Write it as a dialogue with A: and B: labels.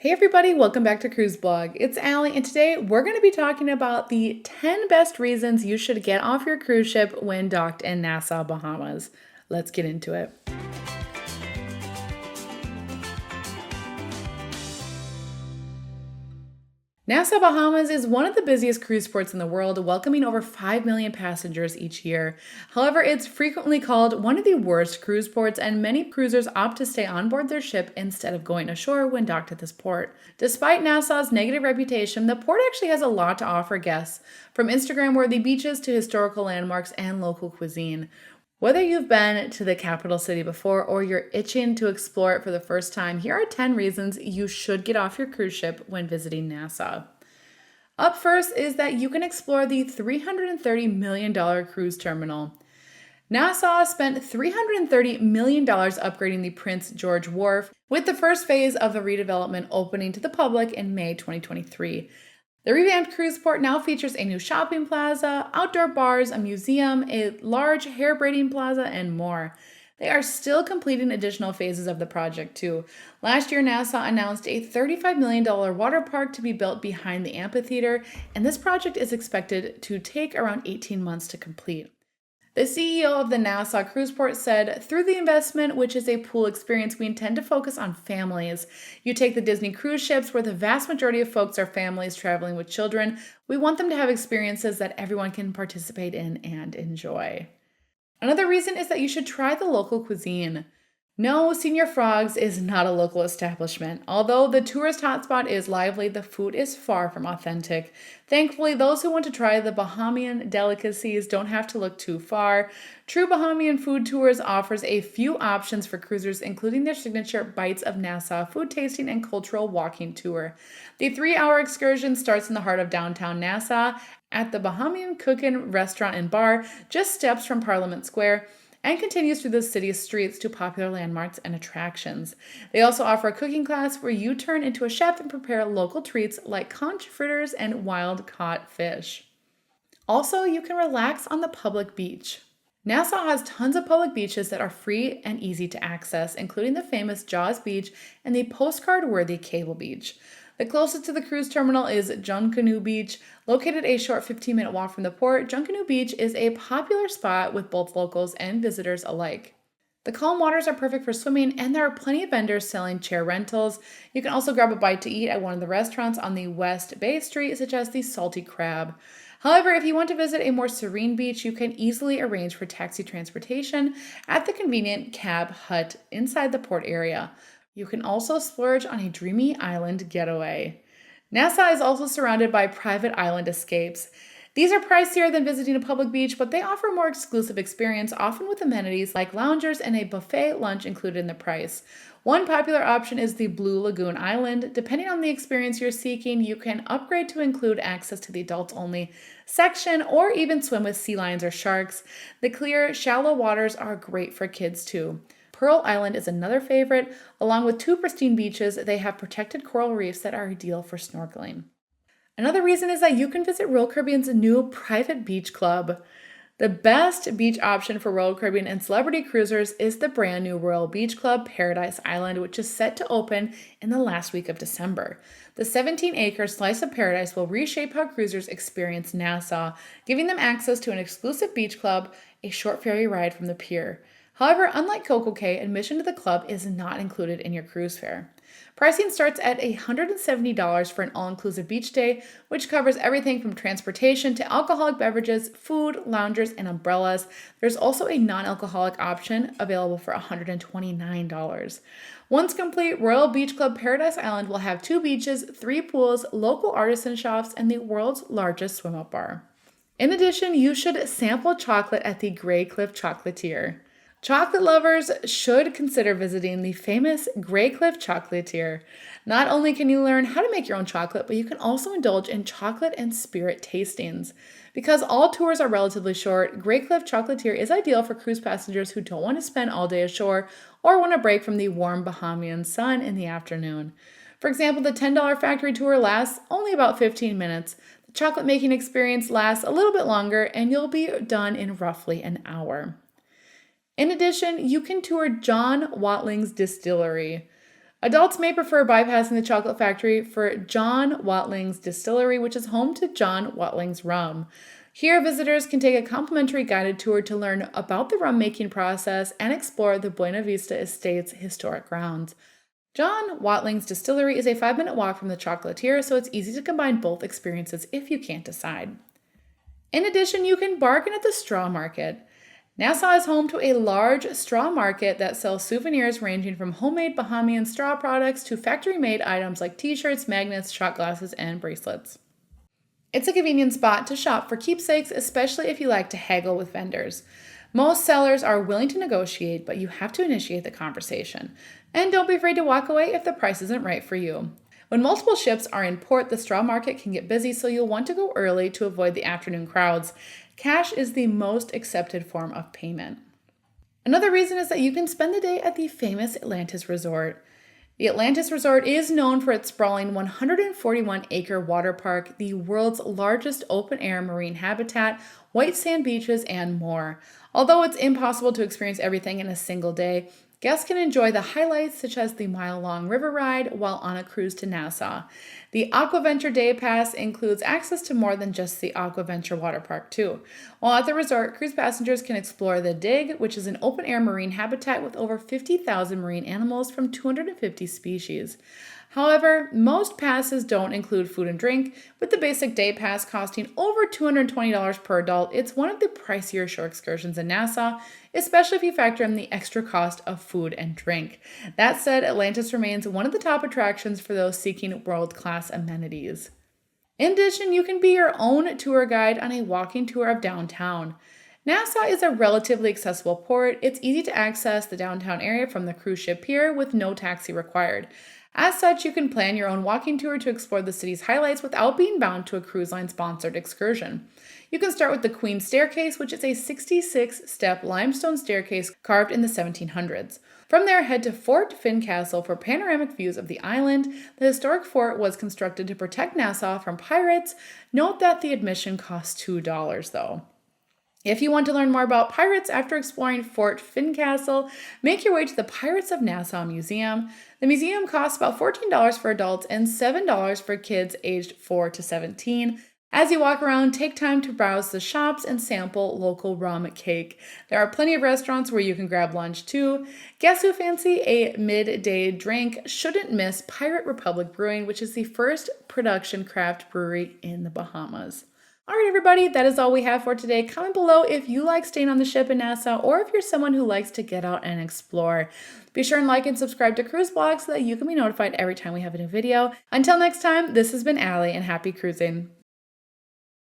A: Hey everybody, welcome back to Cruise Blog. It's Allie, and today we're going to be talking about the 10 best reasons you should get off your cruise ship when docked in Nassau, Bahamas. Let's get into it. Nassau, Bahamas is one of the busiest cruise ports in the world, welcoming over 5 million passengers each year. However, it's frequently called one of the worst cruise ports, and many cruisers opt to stay on board their ship instead of going ashore when docked at this port. Despite Nassau's negative reputation, the port actually has a lot to offer guests, from Instagram-worthy beaches to historical landmarks and local cuisine. Whether you've been to the capital city before or you're itching to explore it for the first time, here are 10 reasons you should get off your cruise ship when visiting Nassau. Up first is that you can explore the $330 million cruise terminal. Nassau spent $330 million upgrading the Prince George Wharf, with the first phase of the redevelopment opening to the public in May 2023. The revamped cruise port now features a new shopping plaza, outdoor bars, a museum, a large hair braiding plaza, and more. They are still completing additional phases of the project too. Last year, Nassau announced a $35 million water park to be built behind the amphitheater, and this project is expected to take around 18 months to complete. The CEO of the Nassau Cruise Port said, "Through the investment, which is a pool experience, we intend to focus on families. You take the Disney cruise ships, where the vast majority of folks are families traveling with children. We want them to have experiences that everyone can participate in and enjoy." Another reason is that you should try the local cuisine. No, Senior Frogs is not a local establishment. Although the tourist hotspot is lively, the food is far from authentic. Thankfully, those who want to try the Bahamian delicacies don't have to look too far. True Bahamian Food Tours offers a few options for cruisers, including their signature Bites of Nassau food tasting and cultural walking tour. The 3-hour excursion starts in the heart of downtown Nassau at the Bahamian Cookin' Restaurant and Bar, just steps from Parliament Square, and continues through the city's streets to popular landmarks and attractions. They also offer a cooking class where you turn into a chef and prepare local treats like conch fritters and wild-caught fish. Also, you can relax on the public beach. Nassau has tons of public beaches that are free and easy to access, including the famous Jaws Beach and the postcard-worthy Cable Beach. The closest to the cruise terminal is Junkanoo Beach. Located a short 15-minute walk from the port, Junkanoo Beach is a popular spot with both locals and visitors alike. The calm waters are perfect for swimming, and there are plenty of vendors selling chair rentals. You can also grab a bite to eat at one of the restaurants on the West Bay Street, such as the Salty Crab. However, if you want to visit a more serene beach, you can easily arrange for taxi transportation at the convenient cab hut inside the port area. You can also splurge on a dreamy island getaway. Nassau is also surrounded by private island escapes. These are pricier than visiting a public beach, but they offer a more exclusive experience, often with amenities like loungers and a buffet lunch included in the price. One popular option is the Blue Lagoon Island. Depending on the experience you're seeking, you can upgrade to include access to the adults-only section or even swim with sea lions or sharks. The clear, shallow waters are great for kids too. Pearl Island is another favorite. Along with 2 pristine beaches, they have protected coral reefs that are ideal for snorkeling. Another reason is that you can visit Royal Caribbean's new private beach club. The best beach option for Royal Caribbean and celebrity cruisers is the brand new Royal Beach Club Paradise Island, which is set to open in the last week of December. The 17-acre slice of paradise will reshape how cruisers experience Nassau, giving them access to an exclusive beach club, a short ferry ride from the pier. However, unlike Coco Cay, admission to the club is not included in your cruise fare. Pricing starts at $170 for an all-inclusive beach day, which covers everything from transportation to alcoholic beverages, food, loungers, and umbrellas. There's also a non-alcoholic option available for $129. Once complete, Royal Beach Club Paradise Island will have 2 beaches, 3 pools, local artisan shops, and the world's largest swim-up bar. In addition, you should sample chocolate at the Greycliff Chocolier. Chocolate lovers should consider visiting the famous Greycliff Chocolier. Not only can you learn how to make your own chocolate, but you can also indulge in chocolate and spirit tastings. Because all tours are relatively short, Greycliff Chocolier is ideal for cruise passengers who don't want to spend all day ashore or want a break from the warm Bahamian sun in the afternoon. For example, the $10 factory tour lasts only about 15 minutes. The chocolate making experience lasts a little bit longer, and you'll be done in roughly an hour. In addition, you can tour John Watling's Distillery. Adults may prefer bypassing the chocolate factory for John Watling's Distillery, which is home to John Watling's rum. Here, visitors can take a complimentary guided tour to learn about the rum making process and explore the Buena Vista Estate's historic grounds. John Watling's Distillery is a 5-minute walk from the chocolatier, so it's easy to combine both experiences if you can't decide. In addition, you can bargain at the straw market. Nassau is home to a large straw market that sells souvenirs ranging from homemade Bahamian straw products to factory-made items like t-shirts, magnets, shot glasses, and bracelets. It's a convenient spot to shop for keepsakes, especially if you like to haggle with vendors. Most sellers are willing to negotiate, but you have to initiate the conversation. And don't be afraid to walk away if the price isn't right for you. When multiple ships are in port, the straw market can get busy, so you'll want to go early to avoid the afternoon crowds. Cash is the most accepted form of payment. Another reason is that you can spend the day at the famous Atlantis Resort. The Atlantis Resort is known for its sprawling 141-acre water park, the world's largest open-air marine habitat, white sand beaches, and more. Although it's impossible to experience everything in a single day, guests can enjoy the highlights such as the mile-long river ride while on a cruise to Nassau. The Aquaventure Day Pass includes access to more than just the Aquaventure water park too. While at the resort, cruise passengers can explore the Dig, which is an open-air marine habitat with over 50,000 marine animals from 250 species. However, most passes don't include food and drink, with the basic day pass costing over $220 per adult. It's one of the pricier shore excursions in Nassau, especially if you factor in the extra cost of food and drink. That said, Atlantis remains one of the top attractions for those seeking world-class amenities. In addition, you can be your own tour guide on a walking tour of downtown. Nassau is a relatively accessible port. It's easy to access the downtown area from the cruise ship pier with no taxi required. As such, you can plan your own walking tour to explore the city's highlights without being bound to a cruise line-sponsored excursion. You can start with the Queen's Staircase, which is a 66-step limestone staircase carved in the 1700s. From there, head to Fort Fincastle for panoramic views of the island. The historic fort was constructed to protect Nassau from pirates. Note that the admission costs $2, though. If you want to learn more about pirates after exploring Fort Fincastle, make your way to the Pirates of Nassau Museum. The museum costs about $14 for adults and $7 for kids aged 4 to 17. As you walk around, take time to browse the shops and sample local rum cake. There are plenty of restaurants where you can grab lunch too. Guests who fancy a midday drink shouldn't miss Pirate Republic Brewing, which is the first production craft brewery in the Bahamas. All right, everybody, that is all we have for today. Comment below if you like staying on the ship in Nassau or if you're someone who likes to get out and explore. Be sure and like and subscribe to Cruise Blog so that you can be notified every time we have a new video. Until next time, this has been Allie, and happy cruising.